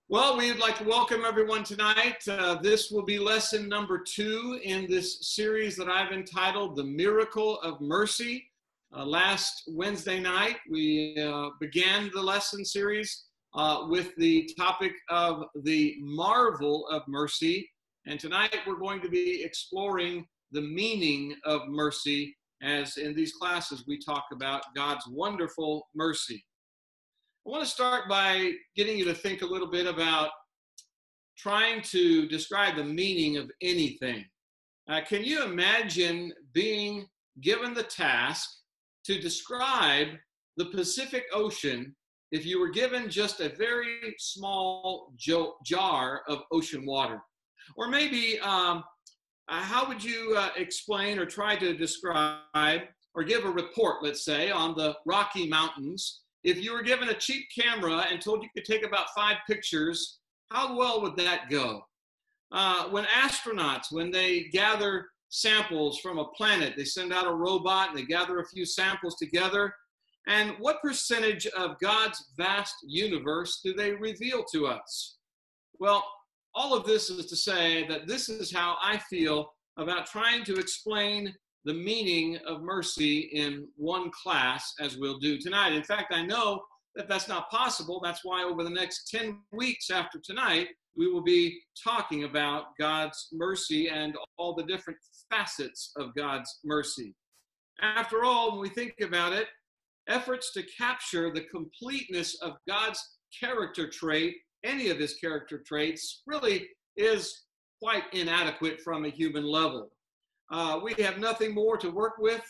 Well, we'd like to welcome everyone tonight. This will be lesson number 2 in this series that I've entitled The Miracle of Mercy. Last Wednesday night, we began the lesson series with the topic of the marvel of mercy. And tonight we're going to be exploring the meaning of mercy, as in these classes we talk about God's wonderful mercy. I want to start by getting you to think a little bit about trying to describe the meaning of anything. Can you imagine being given the task to describe the Pacific Ocean if you were given just a very small jar of ocean water? Or maybe how would you explain or try to describe or give a report, let's say, on the Rocky Mountains? If you were given a cheap camera and told you could take about 5 pictures, how well would that go? When astronauts, when they gather samples from a planet, they send out a robot and they gather a few samples together. And what percentage of God's vast universe do they reveal to us? Well, all of this is to say that this is how I feel about trying to explain the meaning of mercy in one class, as we'll do tonight. In fact, I know that that's not possible. That's why over the next 10 weeks after tonight, we will be talking about God's mercy and all the different facets of God's mercy. After all, when we think about it, efforts to capture the completeness of God's character trait, any of his character traits, really is quite inadequate from a human level. We have nothing more to work with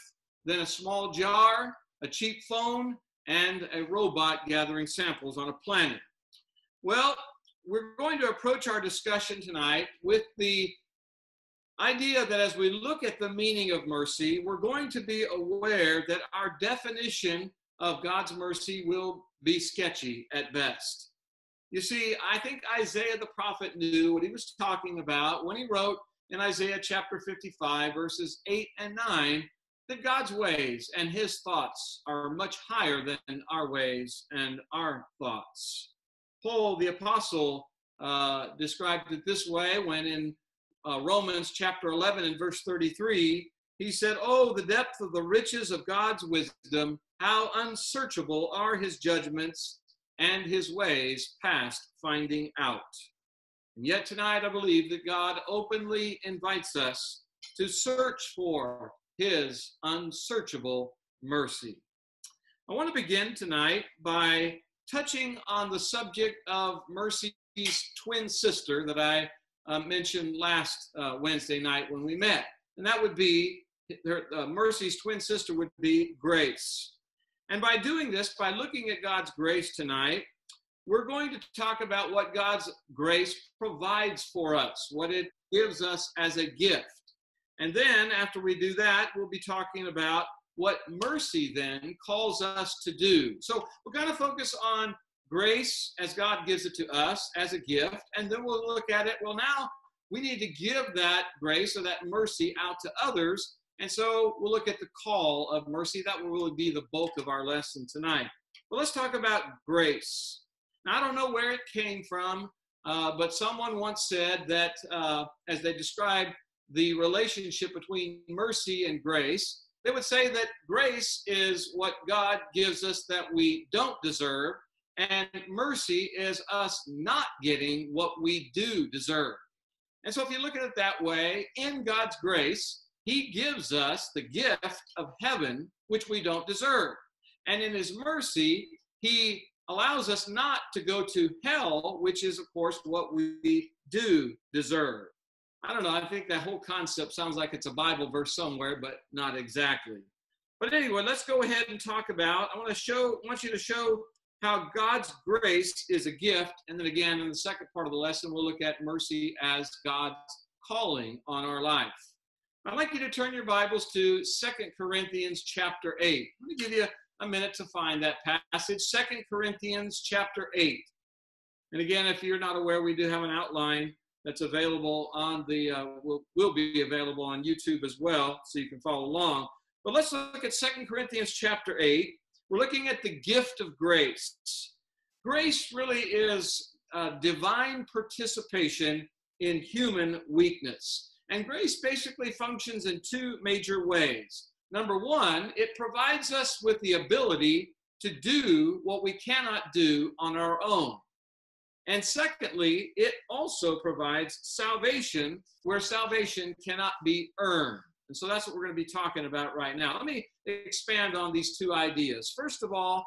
than a small jar, a cheap phone, and a robot gathering samples on a planet. Well, we're going to approach our discussion tonight with the idea that as we look at the meaning of mercy, we're going to be aware that our definition of God's mercy will be sketchy at best. You see, I think Isaiah the prophet knew what he was talking about when he wrote in Isaiah chapter 55, verses 8 and 9, that God's ways and his thoughts are much higher than our ways and our thoughts. Paul the apostle described it this way when in Romans chapter 11 and verse 33, he said, "Oh, the depth of the riches of God's wisdom, how unsearchable are his judgments and his ways past finding out." And yet tonight, I believe that God openly invites us to search for his unsearchable mercy. I want to begin tonight by touching on the subject of mercy's twin sister that I mentioned last Wednesday night when we met. And that would be, mercy's twin sister would be grace. And by doing this, by looking at God's grace tonight, we're going to talk about what God's grace provides for us, what it gives us as a gift. And then after we do that, we'll be talking about what mercy then calls us to do. So we're going to focus on grace as God gives it to us as a gift. And then we'll look at it, well, now we need to give that grace or that mercy out to others. And so we'll look at the call of mercy. That will really be the bulk of our lesson tonight. But let's talk about grace. Now, I don't know where it came from, but someone once said that as they described the relationship between mercy and grace, they would say that grace is what God gives us that we don't deserve, and mercy is us not getting what we do deserve. And so if you look at it that way, in God's grace, he gives us the gift of heaven, which we don't deserve. And in his mercy, he allows us not to go to hell, which is, of course, what we do deserve. I don't know, I think that whole concept sounds like it's a Bible verse somewhere, but not exactly. But anyway, let's go ahead and talk about, I want you to show how God's grace is a gift. And then again, in the second part of the lesson, we'll look at mercy as God's calling on our life. I'd like you to turn your Bibles to 2 Corinthians chapter 8. Let me give you a minute to find that passage, 2 Corinthians chapter 8. And again, if you're not aware, we do have an outline that's available on the, will be available on YouTube as well, so you can follow along. But let's look at 2 Corinthians chapter 8. We're looking at the gift of grace. Grace really is divine participation in human weakness. And grace basically functions in two major ways. Number one, it provides us with the ability to do what we cannot do on our own. And secondly, it also provides salvation where salvation cannot be earned. And so that's what we're going to be talking about right now. Let me expand on these two ideas. First of all,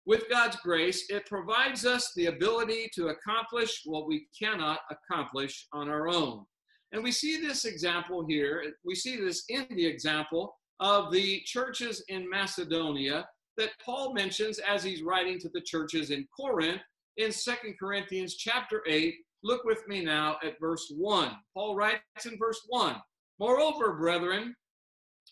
with God's grace, it provides us the ability to accomplish what we cannot accomplish on our own. And we see this example here. We see this in the example of the churches in Macedonia that Paul mentions as he's writing to the churches in Corinth in 2 Corinthians chapter 8. Look with me now at verse 1. Paul writes in verse 1, "Moreover, brethren,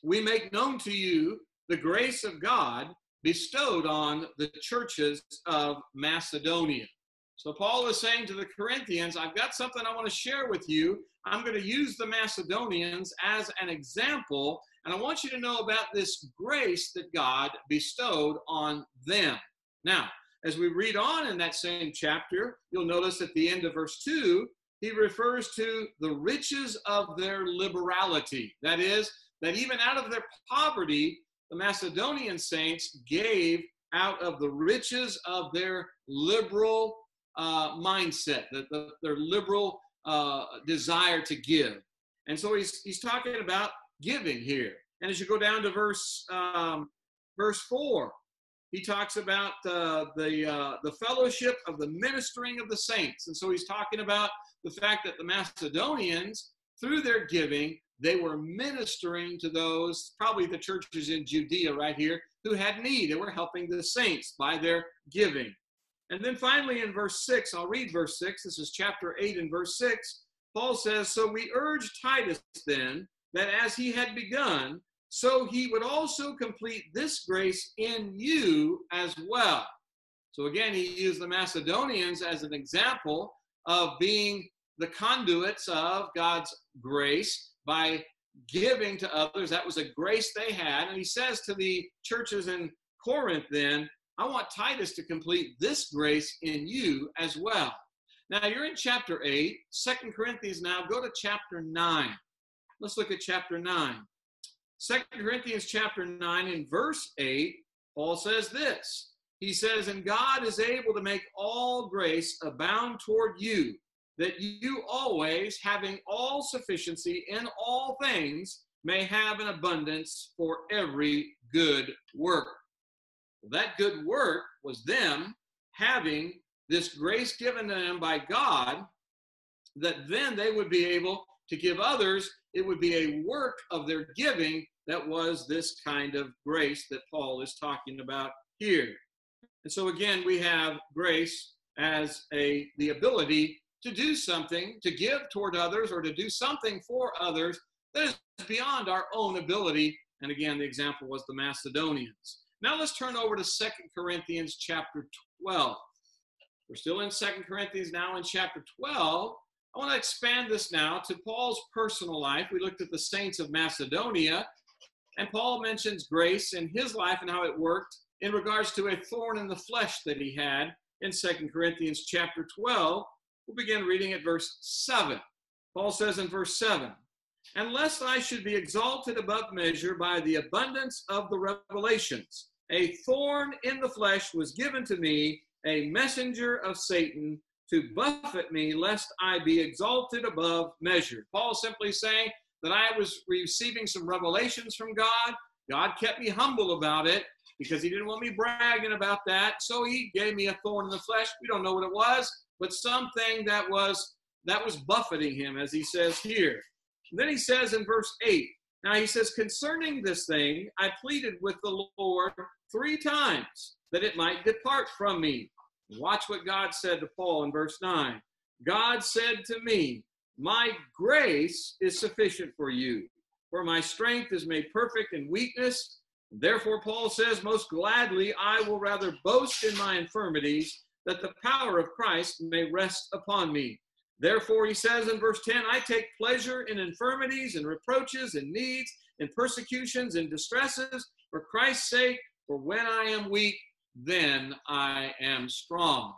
we make known to you the grace of God bestowed on the churches of Macedonia." So Paul is saying to the Corinthians, I've got something I want to share with you. I'm going to use the Macedonians as an example, and I want you to know about this grace that God bestowed on them. Now, as we read on in that same chapter, you'll notice at the end of verse 2, he refers to the riches of their liberality. That is, that even out of their poverty, the Macedonian saints gave out of the riches of their liberal mindset, their liberal desire to give. And so he's talking about giving here. And as you go down to verse 4, he talks about the fellowship of the ministering of the saints. And so he's talking about the fact that the Macedonians, through their giving, they were ministering to those, probably the churches in Judea right here, who had need. They were helping the saints by their giving. And then finally in verse 6, I'll read verse 6. This is chapter 8 and verse 6. Paul says, "So we urge Titus then, that as he had begun, so he would also complete this grace in you as well." So again, he used the Macedonians as an example of being the conduits of God's grace by giving to others. That was a grace they had. And he says to the churches in Corinth then, I want Titus to complete this grace in you as well. Now you're in chapter 8, 2 Corinthians now. Go to chapter 9. Let's look at chapter 9. 2 Corinthians chapter 9 in verse 8, Paul says this. He says, "And God is able to make all grace abound toward you, that you always, having all sufficiency in all things, may have an abundance for every good work." Well, that good work was them having this grace given to them by God, that then they would be able to give others. It would be a work of their giving that was this kind of grace that Paul is talking about here. And so again, we have grace as the ability to do something, to give toward others, or to do something for others that is beyond our own ability. And again, the example was the Macedonians. Now let's turn over to 2 Corinthians chapter 12. We're still in 2 Corinthians now in chapter 12. I want to expand this now to Paul's personal life. We looked at the saints of Macedonia, and Paul mentions grace in his life and how it worked in regards to a thorn in the flesh that he had in 2 Corinthians chapter 12. We'll begin reading at verse 7. Paul says in verse 7, "And lest I should be exalted above measure by the abundance of the revelations, a thorn in the flesh was given to me, a messenger of Satan, to buffet me, lest I be exalted above measure." Paul simply saying that I was receiving some revelations from God. God kept me humble about it because he didn't want me bragging about that. So he gave me a thorn in the flesh. We don't know what it was, but something that was buffeting him, as he says here. And then he says in verse 8, now he says, "Concerning this thing, I pleaded with the Lord 3 times that it might depart from me." Watch what God said to Paul in verse 9. "God said to me, my grace is sufficient for you, for my strength is made perfect in weakness. Therefore," Paul says, "most gladly I will rather boast in my infirmities, that the power of Christ may rest upon me. Therefore," he says in verse 10, "I take pleasure in infirmities and reproaches and needs and persecutions and distresses for Christ's sake, for when I am weak, then I am strong."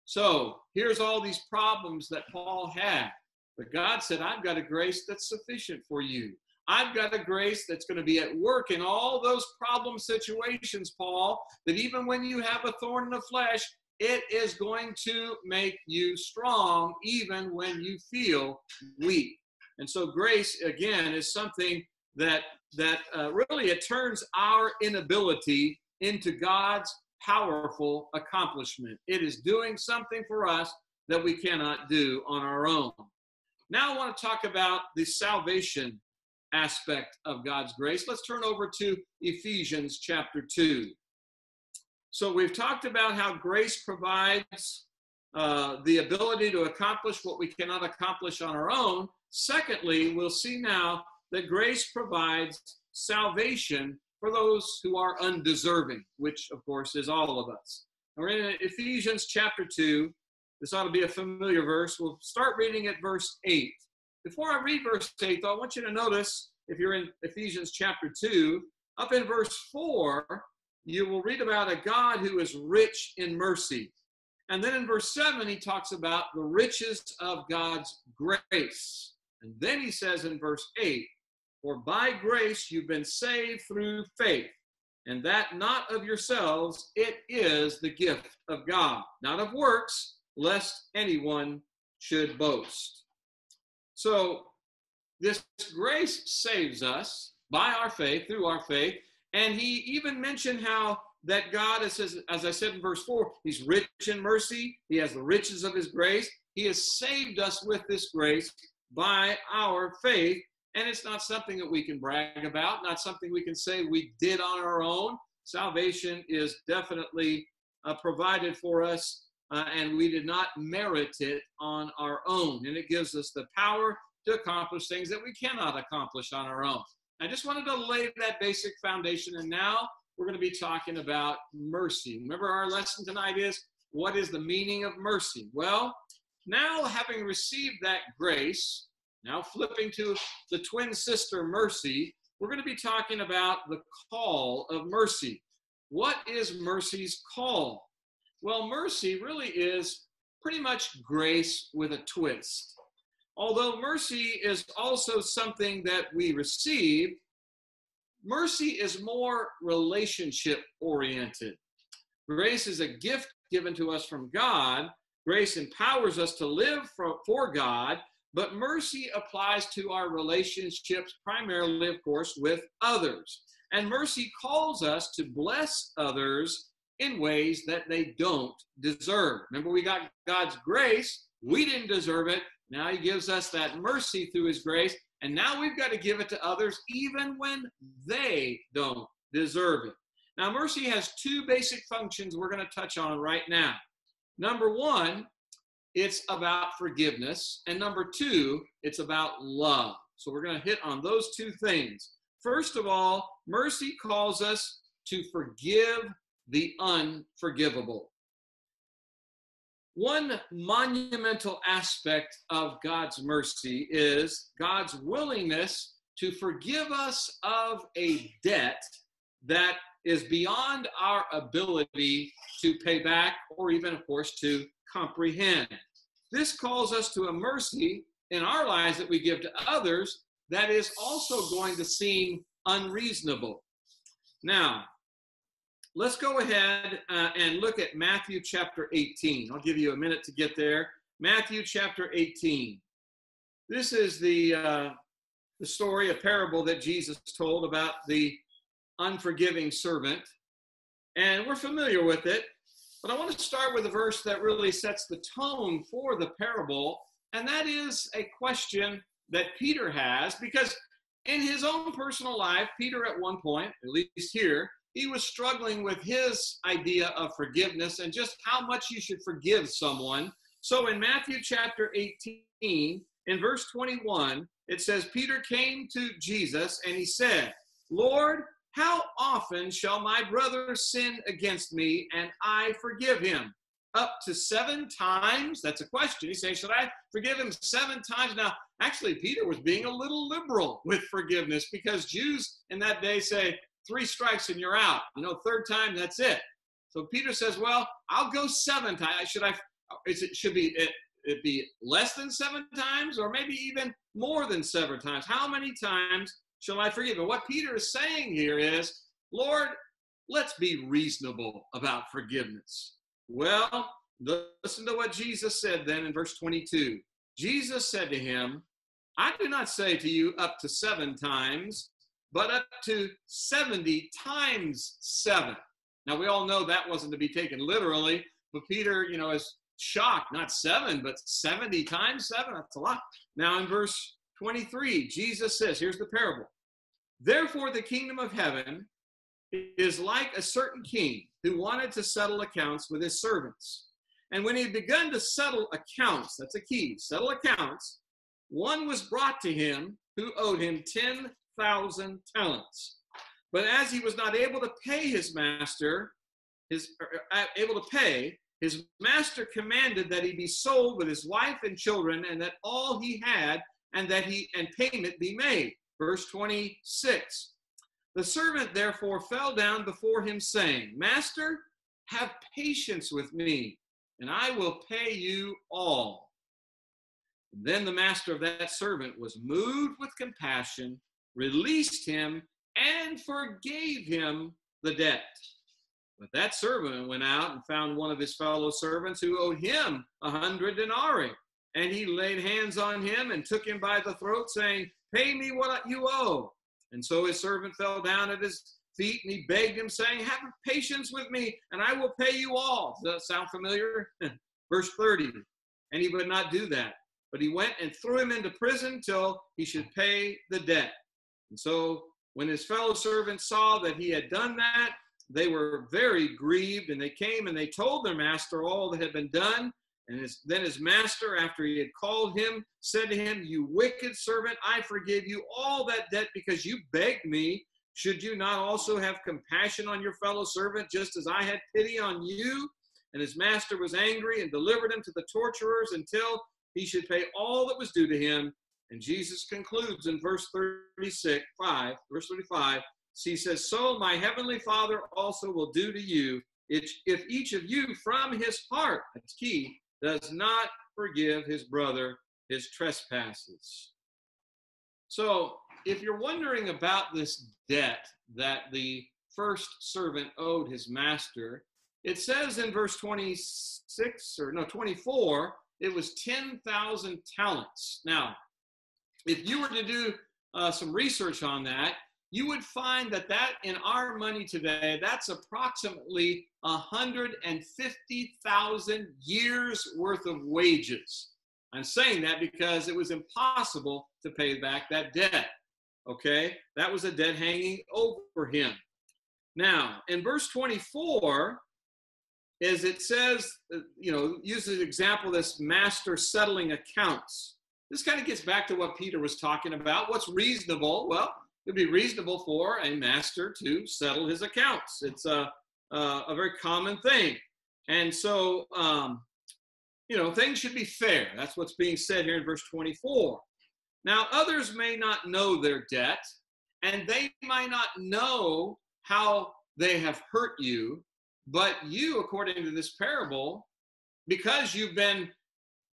So here's all these problems that Paul had. But God said, I've got a grace that's sufficient for you. I've got a grace that's going to be at work in all those problem situations, Paul, that even when you have a thorn in the flesh, it is going to make you strong even when you feel weak. And so grace, again, is something that really it turns our inability into God's powerful accomplishment. It is doing something for us that we cannot do on our own. Now I want to talk about the salvation aspect of God's grace. Let's turn over to Ephesians chapter 2. So we've talked about how grace provides the ability to accomplish what we cannot accomplish on our own. Secondly, we'll see now that grace provides salvation for those who are undeserving, which of course is all of us. We're in Ephesians chapter 2. This ought to be a familiar verse. We'll start reading at verse 8. Before I read verse 8, though, I want you to notice, if you're in Ephesians chapter 2, up in verse 4, you will read about a God who is rich in mercy. And then in verse 7, he talks about the riches of God's grace. And then he says in verse 8, for by grace you've been saved through faith, and that not of yourselves, it is the gift of God, not of works, lest anyone should boast. So this grace saves us by our faith, through our faith. And he even mentioned how that God, as I said in verse 4, he's rich in mercy. He has the riches of his grace. He has saved us with this grace by our faith. And it's not something that we can brag about, not something we can say we did on our own. Salvation is definitely provided for us, and we did not merit it on our own. And it gives us the power to accomplish things that we cannot accomplish on our own. I just wanted to lay that basic foundation, and now we're going to be talking about mercy. Remember, our lesson tonight is, what is the meaning of mercy? Well, now having received that grace, now flipping to the twin sister mercy, we're going to be talking about the call of mercy. What is mercy's call? Well, mercy really is pretty much grace with a twist. Although mercy is also something that we receive, mercy is more relationship oriented. Grace is a gift given to us from God. Grace empowers us to live for God, but mercy applies to our relationships, primarily, of course, with others. And mercy calls us to bless others in ways that they don't deserve. Remember, we got God's grace. We didn't deserve it. Now he gives us that mercy through his grace, and now we've got to give it to others even when they don't deserve it. Now, mercy has two basic functions we're going to touch on right now. Number one, it's about forgiveness, and number two, it's about love. So we're going to hit on those two things. First of all, mercy calls us to forgive the unforgivable. One monumental aspect of God's mercy is God's willingness to forgive us of a debt that is beyond our ability to pay back or even, of course, to comprehend. This calls us to a mercy in our lives that we give to others that is also going to seem unreasonable. Now, let's go ahead and look at Matthew chapter 18. I'll give you a minute to get there. Matthew chapter 18. This is the story, a parable that Jesus told about the unforgiving servant. And we're familiar with it. But I want to start with a verse that really sets the tone for the parable. And that is a question that Peter has, because in his own personal life, Peter at one point, at least here, he was struggling with his idea of forgiveness and just how much you should forgive someone. So in Matthew chapter 18, in verse 21, it says, Peter came to Jesus and he said, Lord, how often shall my brother sin against me and I forgive him? Up to 7 times? That's a question. He's saying, should I forgive him 7 times? Now, actually, Peter was being a little liberal with forgiveness, because Jews in that day say, 3 strikes and you're out. 3rd time, that's it. So Peter says, well, I'll go 7 times. Should I It be less than 7 times, or maybe even more than 7 times? How many times shall I forgive? And what Peter is saying here is, Lord, let's be reasonable about forgiveness. Well, listen to what Jesus said then in verse 22. Jesus said to him, I do not say to you up to 7 times, but up to 70 times 7. Now, we all know that wasn't to be taken literally, but Peter, is shocked. Not 7, but 70 times 7. That's a lot. Now, in verse 23, Jesus says, here's the parable. Therefore, the kingdom of heaven is like a certain king who wanted to settle accounts with his servants. And when he had begun to settle accounts, that's a key, settle accounts, one was brought to him who owed him 10,000 talents. But as he was not able to pay his master, his master commanded that he be sold with his wife and children, and that all he had, and payment be made. Verse 26. The servant therefore fell down before him, saying, Master, have patience with me, and I will pay you all. And then the master of that servant was moved with compassion, released him, and forgave him the debt. But that servant went out and found one of his fellow servants who owed him 100 denarii. And he laid hands on him and took him by the throat, saying, Pay me what you owe. And so his servant fell down at his feet, and he begged him, saying, Have patience with me, and I will pay you all. Does that sound familiar? Verse 30. And he would not do that, but he went and threw him into prison till he should pay the debt. And so when his fellow servants saw that he had done that, they were very grieved, and they came and they told their master all that had been done. And then his master, after he had called him, said to him, You wicked servant, I forgive you all that debt because you begged me. Should you not also have compassion on your fellow servant, just as I had pity on you? And his master was angry and delivered him to the torturers until he should pay all that was due to him. And Jesus concludes in verse 35. He says, So my heavenly Father also will do to you if each of you from his heart, that's key, does not forgive his brother his trespasses. So if you're wondering about this debt that the first servant owed his master, it says in verse 24, it was 10,000 talents. Now, if you were to do some research on that, you would find that in our money today, that's approximately 150,000 years worth of wages. I'm saying that because it was impossible to pay back that debt. Okay, that was a debt hanging over him. Now, in verse 24, as it says, uses the example of this master settling accounts. This kind of gets back to what Peter was talking about. What's reasonable? Well, it'd be reasonable for a master to settle his accounts. It's a very common thing. And so, things should be fair. That's what's being said here in verse 24. Now, others may not know their debt, and they might not know how they have hurt you, but you, according to this parable, because you've been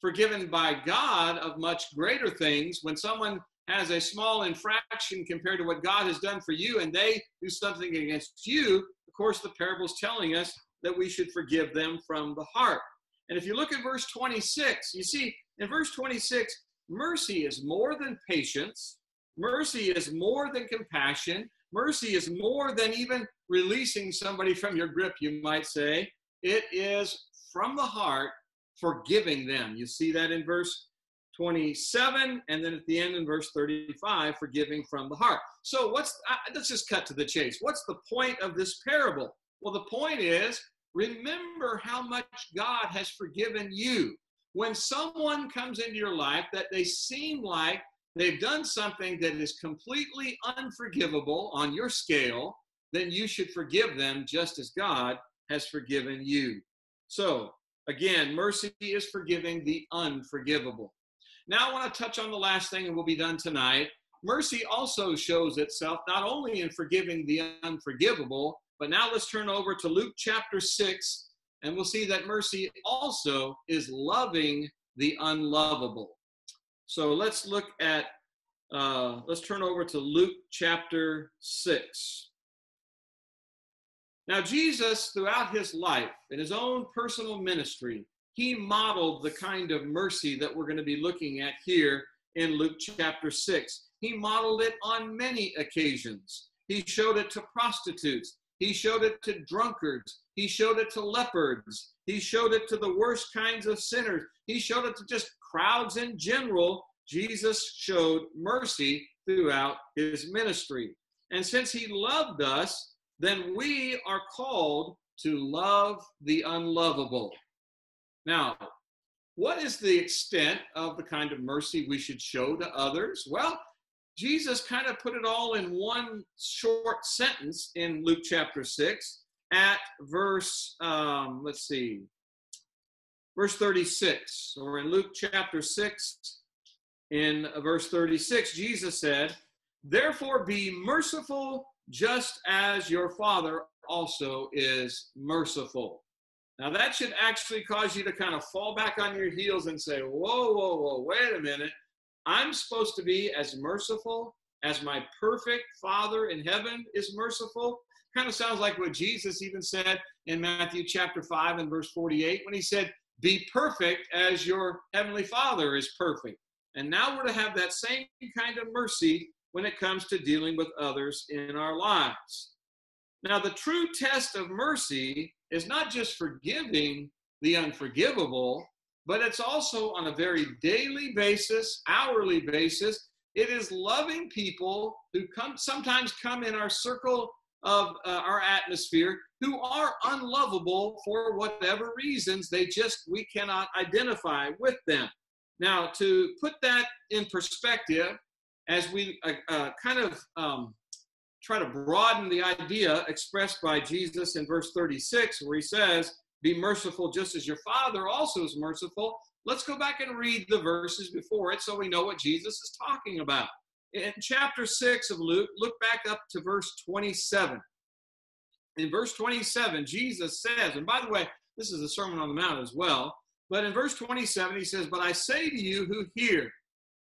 forgiven by God of much greater things, when someone has a small infraction compared to what God has done for you, and they do something against you, of course, the parable is telling us that we should forgive them from the heart. And if you look at verse 26, you see, in verse 26, mercy is more than patience. Mercy is more than compassion. Mercy is more than even releasing somebody from your grip, you might say. It is from the heart, forgiving them. You see that in verse 27, and then at the end in verse 35, forgiving from the heart. So let's just cut to the chase. What's the point of this parable? Well, the point is, remember how much God has forgiven you. When someone comes into your life that they seem like they've done something that is completely unforgivable on your scale, then you should forgive them just as God has forgiven you. So, again, mercy is forgiving the unforgivable. Now I want to touch on the last thing, and we'll be done tonight. Mercy also shows itself not only in forgiving the unforgivable, but now let's turn over to Luke chapter 6, And we'll see that mercy also is loving the unlovable. So let's look at, let's turn over to Luke chapter 6. Now, Jesus, throughout his life, in his own personal ministry, he modeled the kind of mercy that we're going to be looking at here in Luke chapter 6. He modeled it on many occasions. He showed it to prostitutes. He showed it to drunkards. He showed it to lepers. He showed it to the worst kinds of sinners. He showed it to just crowds in general. Jesus showed mercy throughout his ministry. And since he loved us, then we are called to love the unlovable. Now, what is the extent of the kind of mercy we should show to others? Well, Jesus kind of put it all in one short sentence in Luke chapter 6 at verse, verse 36. So we're in Luke chapter 6 in verse 36. Jesus said, "Therefore be merciful just as your Father also is merciful." Now that should actually cause you to kind of fall back on your heels and say, whoa, wait a minute. I'm supposed to be as merciful as my perfect Father in heaven is merciful. Kind of sounds like what Jesus even said in Matthew chapter 5 and verse 48 when he said, "Be perfect as your heavenly Father is perfect." And now we're to have that same kind of mercy when it comes to dealing with others in our lives. Now, the true test of mercy is not just forgiving the unforgivable, but it's also on a very daily basis, hourly basis. It is loving people who sometimes come in our circle of our atmosphere who are unlovable for whatever reasons. We cannot identify with them. Now, to put that in perspective, as we try to broaden the idea expressed by Jesus in verse 36, where he says, "Be merciful just as your Father also is merciful." Let's go back and read the verses before it so we know what Jesus is talking about. In chapter 6 of Luke, look back up to verse 27. In verse 27, Jesus says, and by the way, this is the Sermon on the Mount as well, but in verse 27, he says, "But I say to you who hear,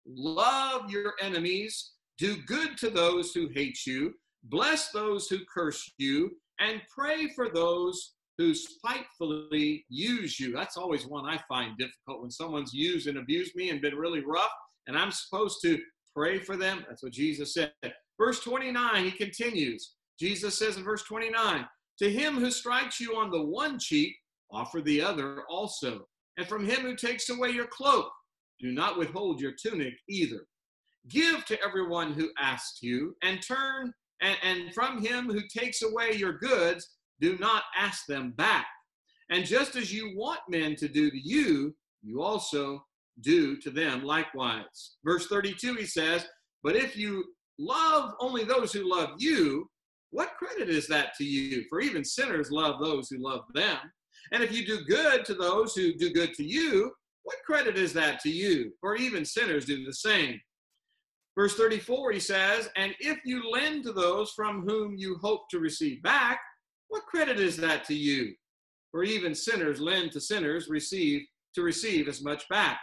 love your enemies, do good to those who hate you, bless those who curse you, and pray for those who spitefully use you." That's always one I find difficult, when someone's used and abused me and been really rough, and I'm supposed to pray for them. That's what Jesus said. Verse 29, he continues. Jesus says in verse 29, "To him who strikes you on the one cheek, offer the other also. And from him who takes away your cloak, do not withhold your tunic either. Give to everyone who asks you, and from him who takes away your goods, do not ask them back. And just as you want men to do to you, you also do to them likewise." Verse 32, he says, "But if you love only those who love you, what credit is that to you? For even sinners love those who love them. And if you do good to those who do good to you, what credit is that to you? For even sinners do the same." Verse 34, he says, "And if you lend to those from whom you hope to receive back, what credit is that to you? For even sinners lend to sinners to receive as much back."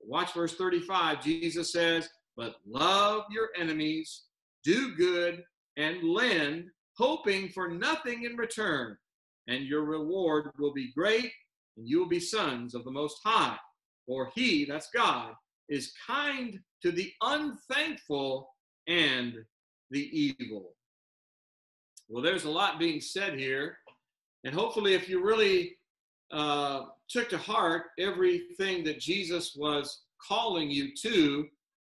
Watch verse 35. Jesus says, "But love your enemies, do good, and lend, hoping for nothing in return. And your reward will be great, and you will be sons of the Most High. For he," that's God, "is kind to the unthankful and the evil." Well, there's a lot being said here. And hopefully, if you really took to heart everything that Jesus was calling you to,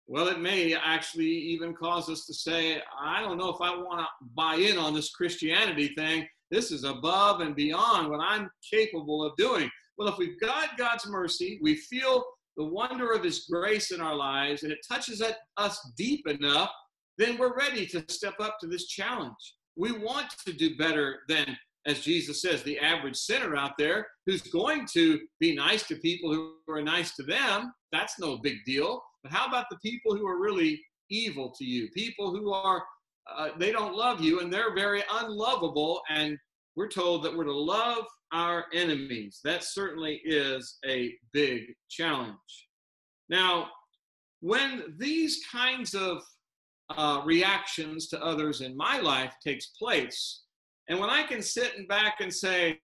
well, it may actually even cause us to say, I don't know if I want to buy in on this Christianity thing. This is above and beyond what I'm capable of doing. Well, if we've got God's mercy, we feel the wonder of his grace in our lives, and it touches us deep enough, then we're ready to step up to this challenge. We want to do better than, as Jesus says, the average sinner out there who's going to be nice to people who are nice to them. That's no big deal. But how about the people who are really evil to you? People who are, they don't love you, and they're very unlovable, and we're told that we're to love our enemies. That certainly is a big challenge. Now, when these kinds of reactions to others in my life takes place, and when I can sit back and say,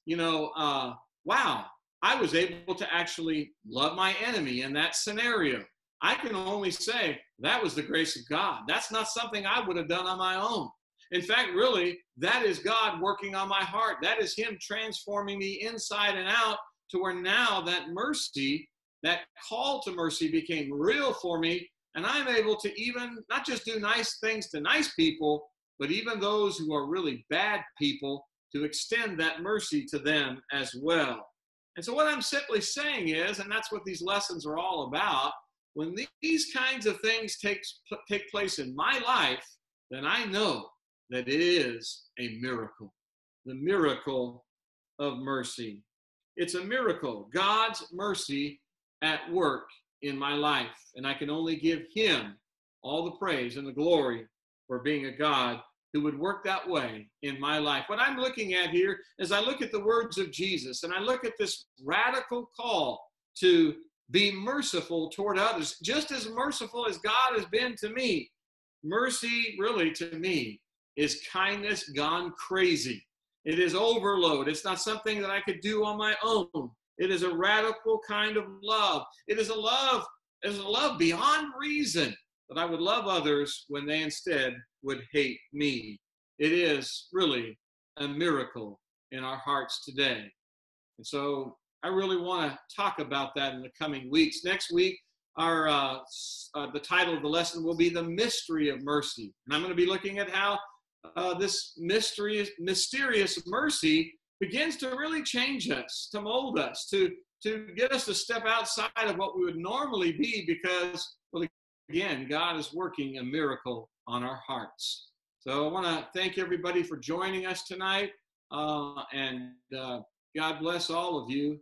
wow, I was able to actually love my enemy in that scenario, I can only say that was the grace of God. That's not something I would have done on my own. In fact, really, that is God working on my heart. That is Him transforming me inside and out to where now that mercy, that call to mercy became real for me. And I'm able to even not just do nice things to nice people, but even those who are really bad people, to extend that mercy to them as well. And so what I'm simply saying is, and that's what these lessons are all about, when these kinds of things take place in my life, then I know that it is a miracle, the miracle of mercy. It's a miracle, God's mercy at work in my life. And I can only give Him all the praise and the glory for being a God who would work that way in my life. What I'm looking at here is I look at the words of Jesus and I look at this radical call to be merciful toward others, just as merciful as God has been to me. Mercy, really, to me, is kindness gone crazy. It is overload. It's not something that I could do on my own. It is a radical kind of love. It is a love beyond reason, that I would love others when they instead would hate me. It is really a miracle in our hearts today. And so I really want to talk about that in the coming weeks. Next week, the title of the lesson will be The Mystery of Mercy. And I'm going to be looking at how this mysterious mercy begins to really change us, to mold us, to get us to step outside of what we would normally be, because, well, again, God is working a miracle on our hearts. So I want to thank everybody for joining us tonight, and God bless all of you